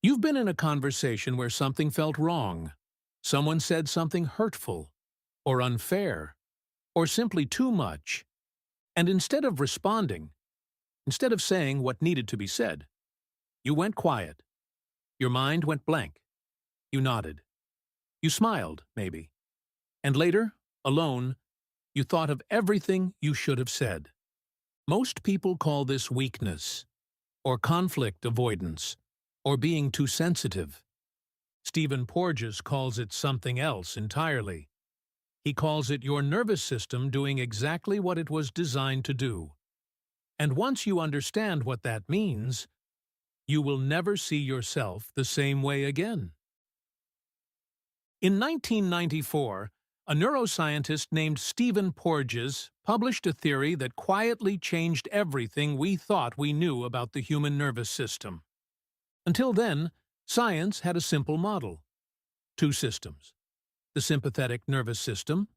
You've been in a conversation where something felt wrong. Someone said something hurtful, or unfair, or simply too much. And instead of saying what needed to be said, you went quiet. Your mind went blank. You nodded. You smiled, maybe. And later, alone, you thought of everything you should have said. Most people call this weakness, or conflict avoidance, or being too sensitive. Stephen Porges calls it something else entirely. He calls it your nervous system doing exactly what it was designed to do. And once you understand what that means, you will never see yourself the same way again. In 1994, a neuroscientist named Stephen Porges published a theory that quietly changed everything we thought we knew about the human nervous system. Until then, science had a simple model. Two systems. The sympathetic nervous system,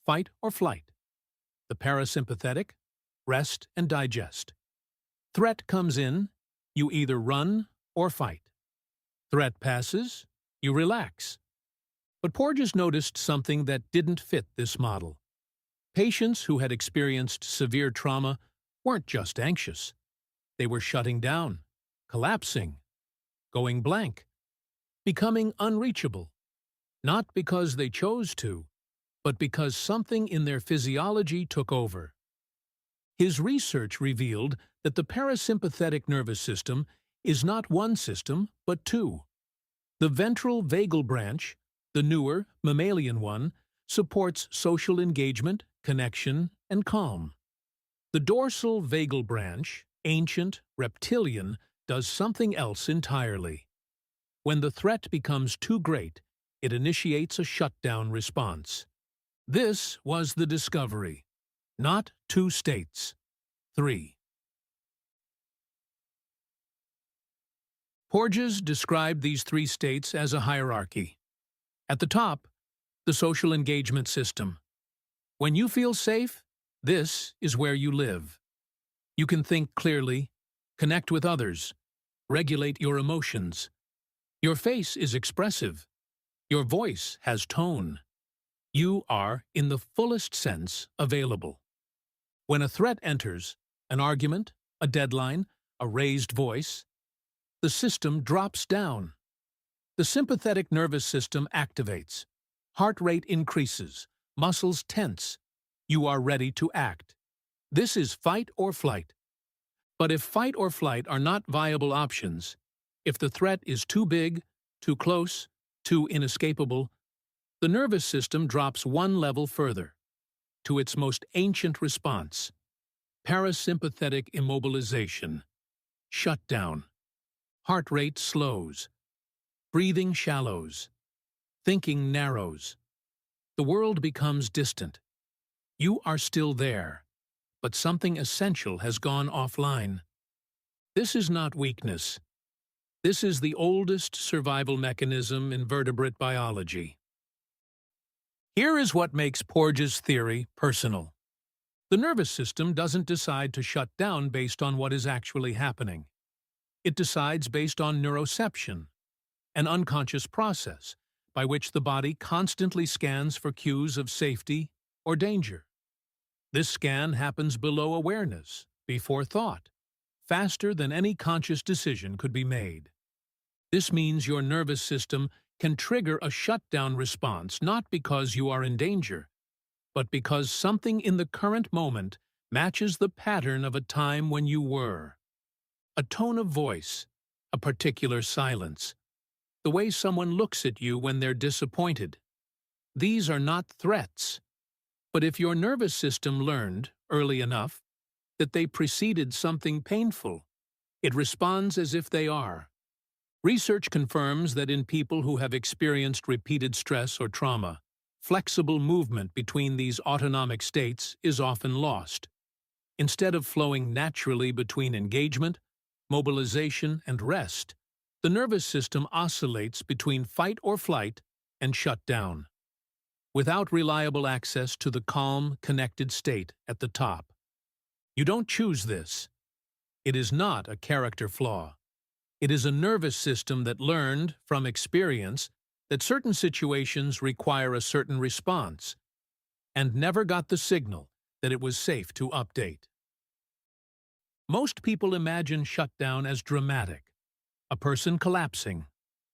fight or flight. The parasympathetic, rest and digest. Threat comes in, you either run or fight. Threat passes, you relax. But Porges noticed something that didn't fit this model. Patients who had experienced severe trauma weren't just anxious. They were shutting down, collapsing, going blank, becoming unreachable. Not because they chose to, but because something in their physiology took over. His research revealed that the parasympathetic nervous system is not one system, but two. The ventral vagal branch, the newer, mammalian one, supports social engagement, connection, and calm. The dorsal vagal branch, ancient, reptilian, does something else entirely. When the threat becomes too great, it initiates a shutdown response. This was the discovery. Not two states. Three. Porges described these three states as a hierarchy. At the top, the social engagement system. When you feel safe, this is where you live. You can think clearly, connect with others, regulate your emotions. Your face is expressive. Your voice has tone. You are, in the fullest sense, available. When a threat enters, an argument, a deadline, a raised voice, the system drops down. The sympathetic nervous system activates. Heart rate increases. Muscles tense. You are ready to act. This is fight or flight. But if fight or flight are not viable options, if the threat is too big, too close, too inescapable, the nervous system drops one level further, to its most ancient response, parasympathetic immobilization, shutdown. Heart rate slows, breathing shallows, thinking narrows. The world becomes distant. You are still there, but something essential has gone offline. This is not weakness. This is the oldest survival mechanism in vertebrate biology. Here is what makes Porges' theory personal. The nervous system doesn't decide to shut down based on what is actually happening. It decides based on neuroception, an unconscious process by which the body constantly scans for cues of safety or danger. This scan happens below awareness, before thought, faster than any conscious decision could be made. This means your nervous system can trigger a shutdown response not because you are in danger, but because something in the current moment matches the pattern of a time when you were. A tone of voice, a particular silence, the way someone looks at you when they're disappointed. These are not threats. But if your nervous system learned, early enough, that they preceded something painful, it responds as if they are. Research confirms that in people who have experienced repeated stress or trauma, flexible movement between these autonomic states is often lost. Instead of flowing naturally between engagement, mobilization, and rest, the nervous system oscillates between fight or flight and shut down, without reliable access to the calm, connected state at the top. You don't choose this. It is not a character flaw. It is a nervous system that learned, from experience, that certain situations require a certain response, and never got the signal that it was safe to update. Most people imagine shutdown as dramatic, a person collapsing,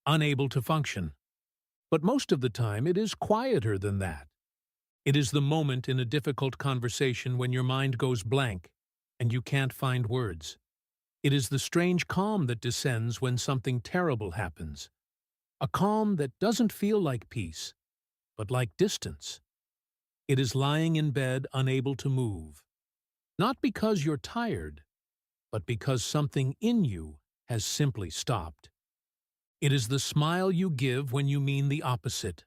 unable to function. But most of the time it is quieter than that. It is the moment in a difficult conversation when your mind goes blank and you can't find words. It is the strange calm that descends when something terrible happens. A calm that doesn't feel like peace, but like distance. It is lying in bed unable to move. Not because you're tired, but because something in you has simply stopped. It is the smile you give when you mean the opposite.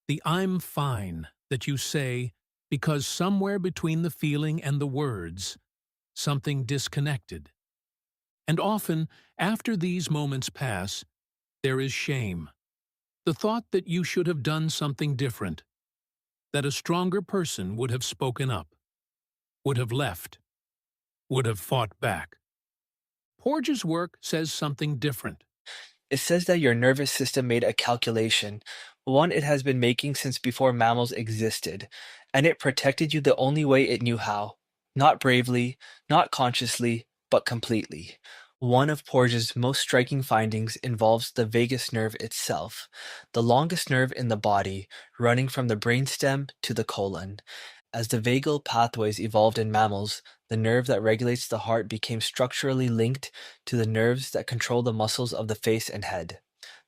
The "I'm fine" that you say because somewhere between the feeling and the words, something disconnected. And often, after these moments pass, there is shame. The thought that you should have done something different, that a stronger person would have spoken up, would have left, would have fought back. Porges' work says something different. It says that your nervous system made a calculation, one it has been making since before mammals existed, and it protected you the only way it knew how. Not bravely, not consciously, but completely. One of Porges' most striking findings involves the vagus nerve itself, the longest nerve in the body, running from the brainstem to the colon. As the vagal pathways evolved in mammals, the nerve that regulates the heart became structurally linked to the nerves that control the muscles of the face and head.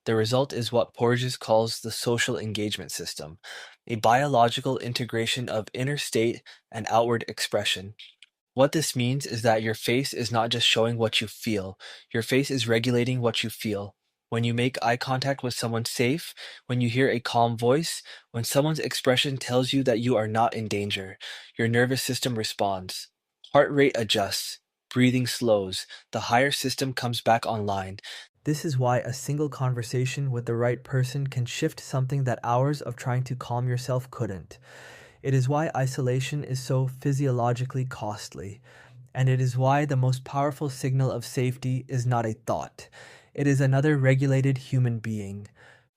The result is what Porges calls the social engagement system, a biological integration of inner state and outward expression. What this means is that your face is not just showing what you feel, your face is regulating what you feel. When you make eye contact with someone safe, when you hear a calm voice, when someone's expression tells you that you are not in danger, your nervous system responds. Heart rate adjusts, breathing slows, the higher system comes back online. This is why a single conversation with the right person can shift something that hours of trying to calm yourself couldn't. It is why isolation is so physiologically costly, and it is why the most powerful signal of safety is not a thought. It is another regulated human being.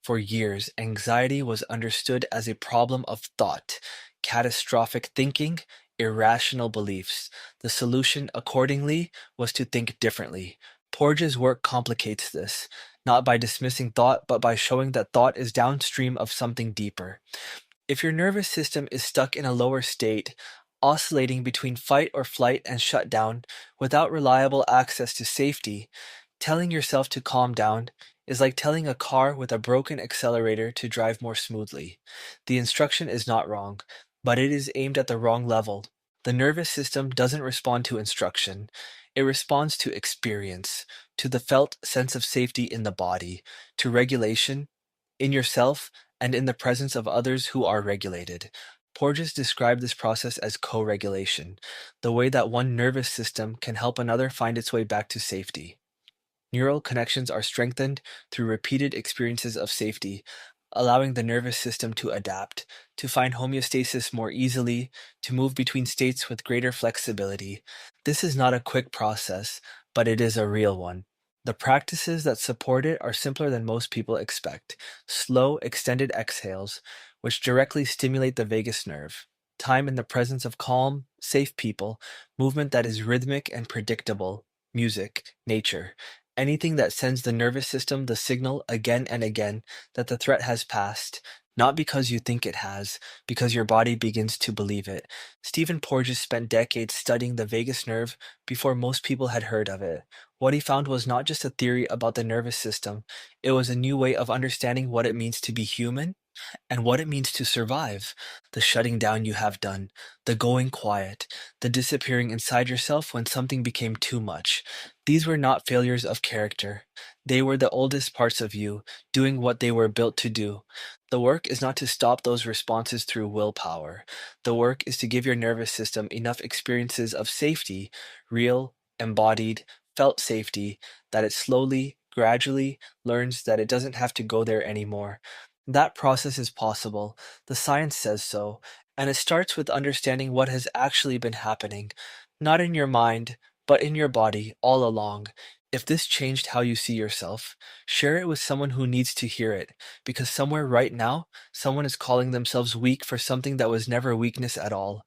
For years, anxiety was understood as a problem of thought, catastrophic thinking, irrational beliefs. The solution, accordingly, was to think differently. Porges' work complicates this, not by dismissing thought, but by showing that thought is downstream of something deeper. If your nervous system is stuck in a lower state, oscillating between fight or flight and shutdown without reliable access to safety, telling yourself to calm down is like telling a car with a broken accelerator to drive more smoothly. The instruction is not wrong, but it is aimed at the wrong level. The nervous system doesn't respond to instruction. It responds to experience, to the felt sense of safety in the body, to regulation, in yourself, and in the presence of others who are regulated. Porges described this process as co-regulation, the way that one nervous system can help another find its way back to safety. Neural connections are strengthened through repeated experiences of safety, allowing the nervous system to adapt, to find homeostasis more easily, to move between states with greater flexibility. This is not a quick process, but it is a real one. The practices that support it are simpler than most people expect. Slow, extended exhales, which directly stimulate the vagus nerve. Time in the presence of calm, safe people, movement that is rhythmic and predictable, music, nature. Anything that sends the nervous system the signal again and again that the threat has passed, not because you think it has, because your body begins to believe it. Stephen Porges spent decades studying the vagus nerve before most people had heard of it. What he found was not just a theory about the nervous system, it was a new way of understanding what it means to be human and what it means to survive. The shutting down you have done, the going quiet, the disappearing inside yourself when something became too much. These were not failures of character. They were the oldest parts of you, doing what they were built to do. The work is not to stop those responses through willpower. The work is to give your nervous system enough experiences of safety, real, embodied, felt safety, that it slowly, gradually learns that it doesn't have to go there anymore. That process is possible, the science says so, and it starts with understanding what has actually been happening, not in your mind, but in your body all along. If this changed how you see yourself, share it with someone who needs to hear it, because somewhere right now, someone is calling themselves weak for something that was never weakness at all.